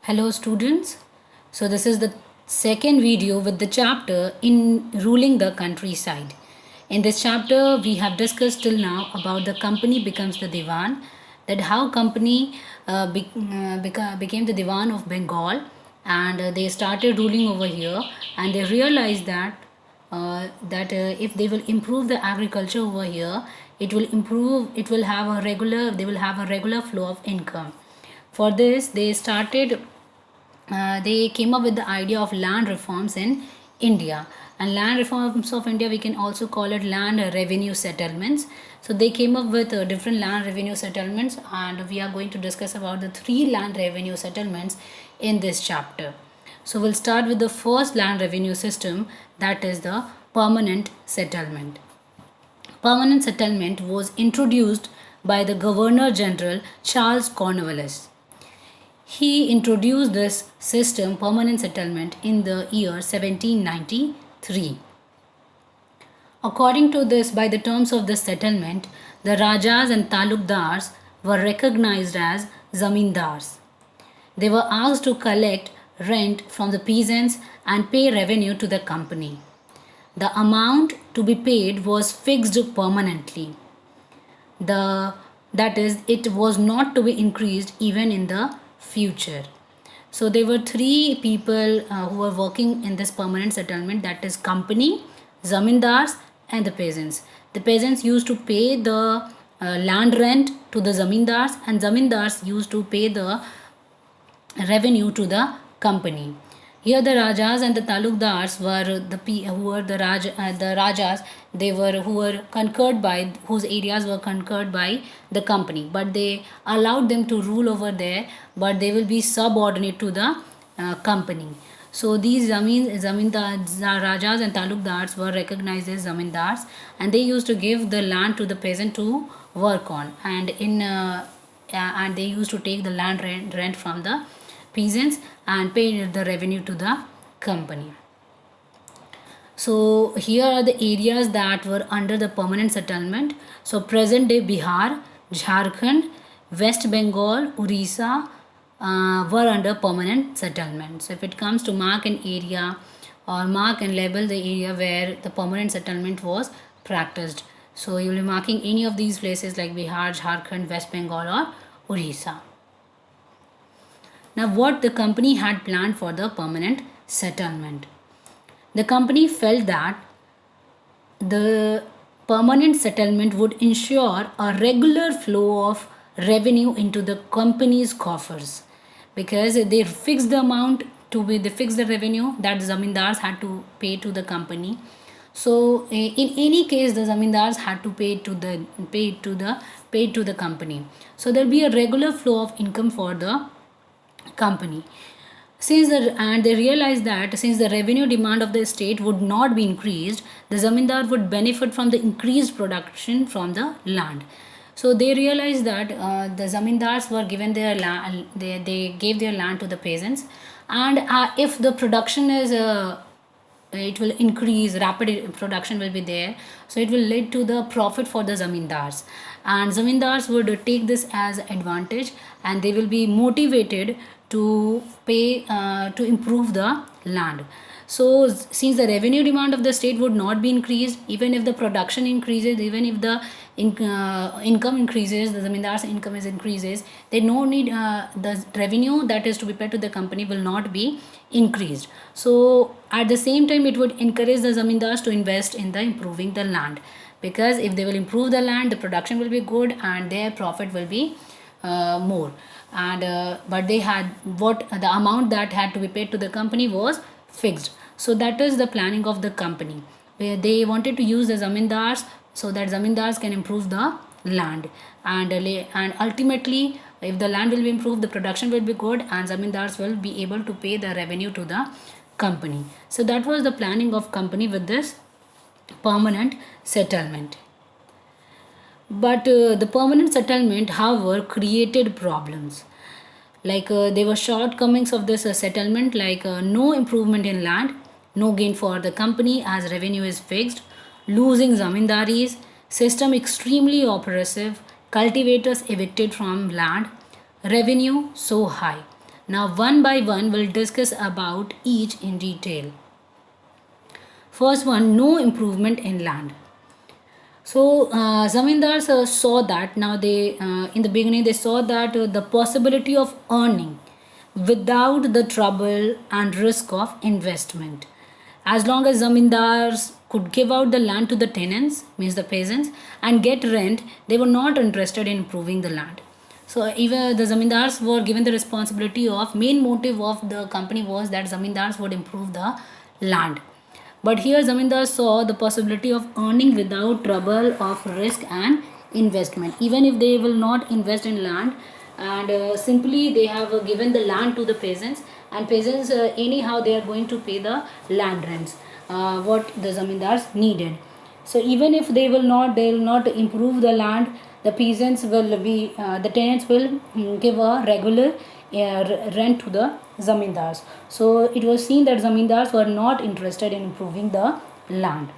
Hello students. So this is the second video with the chapter in ruling the countryside. In this chapter we have discussed till now about the company becomes the diwan, that how company became the diwan of Bengal, and they started ruling over here, and they realized that if they will improve the agriculture over here, it will have a regular they will have a regular flow of income. For this, they came up with the idea of land reforms in India. And land reforms of India, we can also call it land revenue settlements. So they came up with different land revenue settlements, and we are going to discuss about the three land revenue settlements in this chapter. So we'll start with the first land revenue system, that is the permanent settlement. Permanent settlement was introduced by the Governor General Charles Cornwallis. He introduced this system, permanent settlement, in the year 1793. According to this, by the terms of this settlement, the Rajas and Talukdars were recognized as Zamindars. They were asked to collect rent from the peasants and pay revenue to the company. The amount to be paid was fixed permanently. That is, it was not to be increased even in the future. So there were three people who were working in this permanent settlement, that is company, zamindars and the peasants. The peasants used to pay the land rent to the zamindars, and zamindars used to pay the revenue to the company. Here the Rajas and the Talukdars were the Rajas. They were who were conquered by, whose areas were conquered by the company, but they allowed them to rule over there, but they will be subordinate to the company. So these zamindars, Rajas and Talukdars were recognized as zamindars, and they used to give the land to the peasant to work on, and they used to take the land rent from the peasants and pay the revenue to the company. So here are the areas that were under the permanent settlement. So present day Bihar, Jharkhand, West Bengal, Orissa were under permanent settlement. So if it comes to mark an area or mark and label the area where the permanent settlement was practiced. So you will be marking any of these places like Bihar, Jharkhand, West Bengal or Orissa. Now, what the company had planned for the permanent settlement? The company felt that the permanent settlement would ensure a regular flow of revenue into the company's coffers, because they fixed the amount they fixed the revenue that the zamindars had to pay to the company. So in any case, the zamindars had to pay to the company. So there'll be a regular flow of income for the company. And they realized that since the revenue demand of the state would not be increased, the zamindar would benefit from the increased production from the land. So they realized that the zamindars were given their land, they gave their land to the peasants, and if the production is it will increase, rapid production will be there, so it will lead to the profit for the zamindars, and zamindars would take this as advantage, and they will be motivated to pay to improve the land. So since the revenue demand of the state would not be increased, even if the production increases, even if the income increases, the zamindars income is increases, they no need the revenue that is to be paid to the company will not be increased. So at the same time, it would encourage the zamindars to invest in the improving the land, because if they will improve the land, the production will be good and their profit will be more. And but they had, what the amount that had to be paid to the company was fixed. So that is the planning of the company, where they wanted to use the zamindars so that zamindars can improve the land, and ultimately, if the land will be improved, the production will be good, and zamindars will be able to pay the revenue to the company. So that was the planning of company with this permanent settlement. But the permanent settlement, however, created problems. Like there were shortcomings of this settlement, like no improvement in land, no gain for the company as revenue is fixed, losing zamindaris, system extremely oppressive, cultivators evicted from land, revenue so high. Now, one by one, we'll discuss about each in detail. First one, no improvement in land. So zamindars saw that now they in the beginning they saw that the possibility of earning without the trouble and risk of investment. As long as zamindars could give out the land to the tenants, means the peasants, and get rent, they were not interested in improving the land. So even the zamindars were given the responsibility of main motive of the company was that zamindars would improve the land. But here zamindars saw the possibility of earning without trouble of risk and investment. Even if they will not invest in land and simply they have given the land to the peasants, and peasants anyhow they are going to pay the land rents what the zamindars needed. So even if they will not improve the land, the peasants will be the tenants will give a regular rent to the zamindars. So it was seen that zamindars were not interested in improving the land.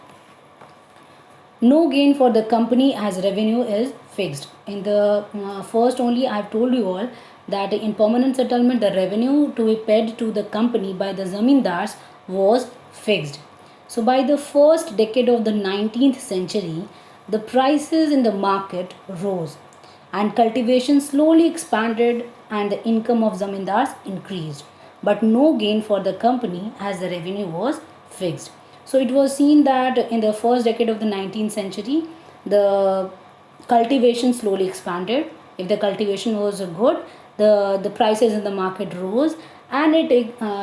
No gain for the company as revenue is fixed. In the first only I have told you all that in permanent settlement the revenue to be paid to the company by the zamindars was fixed. So by the first decade of the 19th century, the prices in the market rose and cultivation slowly expanded and the income of zamindars increased, but no gain for the company as the revenue was fixed. So it was seen that in the first decade of the 19th century, the cultivation slowly expanded. If the cultivation was good, the prices in the market rose and it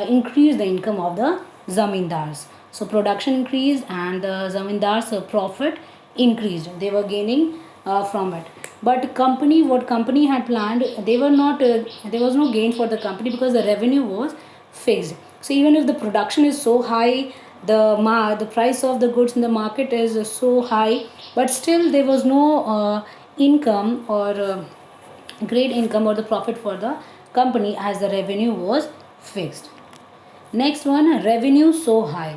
increased the income of the zamindars. So production increased and the zamindars profit increased. They were gaining from it. But company, what company had planned, they were not. There was no gain for the company because the revenue was fixed. So even if the production is so high, the price of the goods in the market is so high, but still there was no income or great income or the profit for the company as the revenue was fixed. Next one, revenue so high.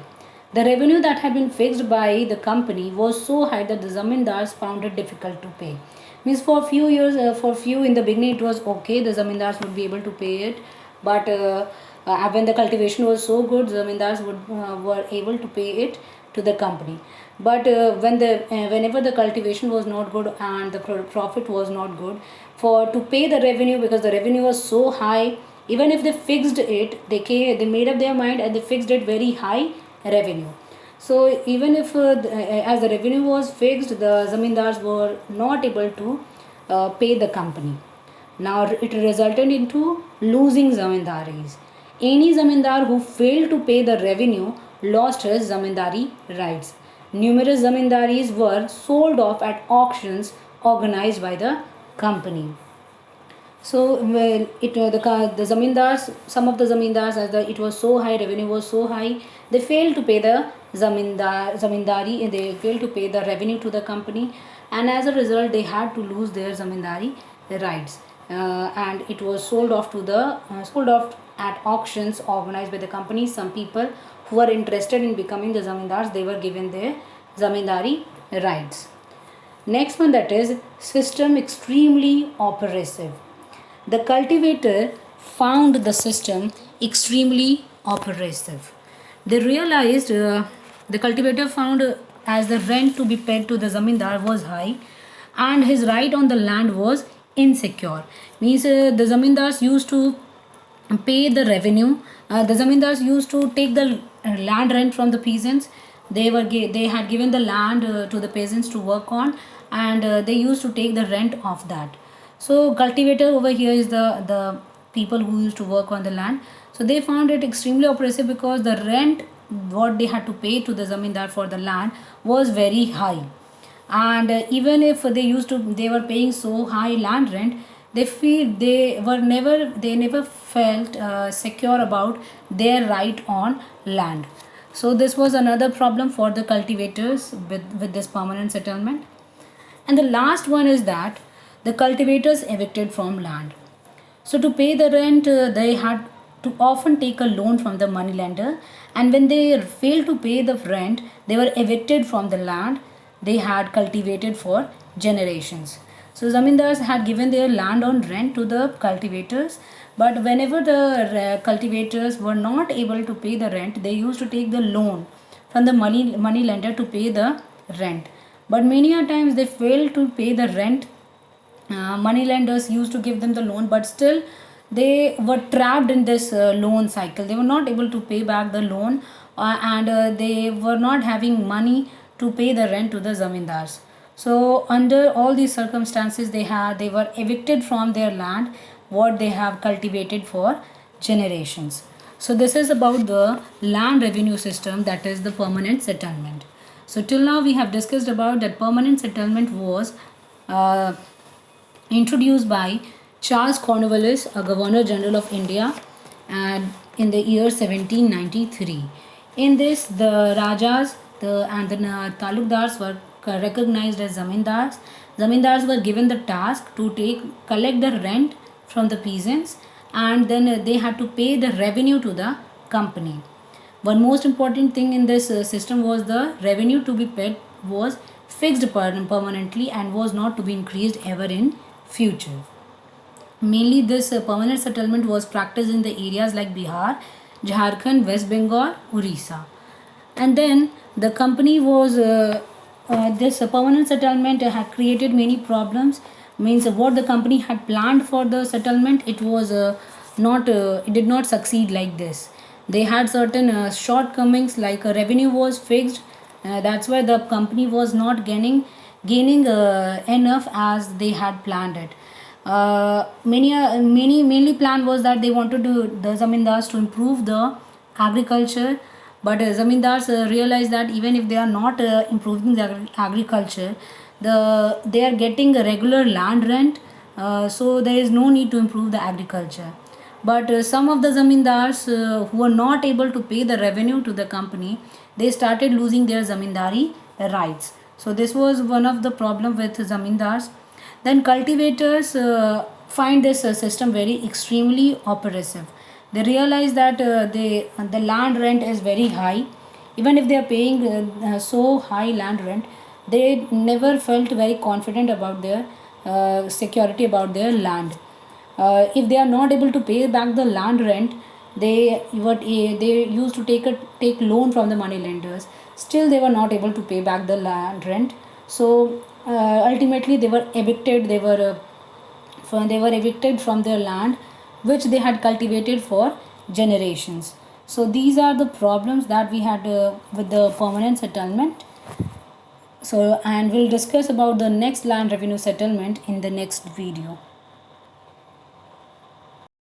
The revenue that had been fixed by the company was so high that the zamindars found it difficult to pay. Means for few years, for few in the beginning it was okay, the zamindars would be able to pay it, but when the cultivation was so good, zamindars were able to pay it to the company. But whenever the cultivation was not good and the profit was not good, for to pay the revenue because the revenue was so high, even if they fixed it, they made up their mind and they fixed it very high revenue. So even if as the revenue was fixed, the zamindars were not able to pay the company. Now it resulted into losing zamindaris. Any zamindar who failed to pay the revenue lost his zamindari rights. Numerous zamindaris were sold off at auctions organized by the company. So well, the zamindars, some of the zamindars, as it was so high, revenue was so high, they failed to pay the zamindari, and they failed to pay the revenue to the company, and as a result, they had to lose their zamindari rights, and it was sold off at auctions organized by the company. Some people who were interested in becoming the zamindars, they were given their zamindari rights. Next one, that is system extremely oppressive. The cultivator found the system extremely oppressive. They realized the cultivator found as the rent to be paid to the zamindar was high and his right on the land was insecure. Means the zamindars used to pay the revenue. The zamindars used to take the land rent from the peasants. They had given the land to the peasants to work on, and they used to take the rent of that. So cultivator over here is the people who used to work on the land. So they found it extremely oppressive because the rent what they had to pay to the zamindar for the land was very high, and even if they were paying so high land rent, they never felt secure about their right on land. So this was another problem for the cultivators with this permanent settlement. And the last one is that the cultivators evicted from land. So to pay the rent, they had to often take a loan from the moneylender, and when they failed to pay the rent, they were evicted from the land they had cultivated for generations. So zamindars had given their land on rent to the cultivators, But whenever the cultivators were not able to pay the rent, they used to take the loan from the money lender to pay the rent. But many a times they failed to pay the rent. Money lenders used to give them the loan, but still they were trapped in this loan cycle. They were not able to pay back the loan, and they were not having money to pay the rent to the zamindars. So under all these circumstances, they were evicted from their land, what they have cultivated for generations. So this is about the land revenue system, that is the permanent settlement. So till now we have discussed about that permanent settlement was introduced by Charles Cornwallis, a Governor General of India, and in the year 1793. In this, the Rajas and the Talukdars were recognized as Zamindars. Zamindars were given the task to collect the rent from the peasants, and then they had to pay the revenue to the company. One most important thing in this system was the revenue to be paid was fixed permanently and was not to be increased ever in future. Mainly this permanent settlement was practiced in the areas like Bihar, Jharkhand, West Bengal, Orissa. And then the company was this permanent settlement had created many problems. Means what the company had planned for the settlement, it was not it did not succeed like this. They had certain shortcomings, like revenue was fixed. That's why the company was not gaining enough as they had planned it. Mainly plan was that they wanted the zamindars to improve the agriculture, but zamindars realized that even if they are not improving the agriculture, they are getting a regular land rent, so there is no need to improve the agriculture. But some of the zamindars who were not able to pay the revenue to the company, they started losing their zamindari rights. So this was one of the problem with zamindars. Then cultivators find this system very extremely oppressive. They realize that the land rent is very high. Even if they are paying so high land rent, they never felt very confident about their security about their land. If they are not able to pay back the land rent, they used to take loan from the money lenders. Still, they were not able to pay back the land rent. So ultimately, they were evicted. They were evicted from their land, which they had cultivated for generations. So these are the problems that we had with the permanent settlement. So, and we'll discuss about the next land revenue settlement in the next video.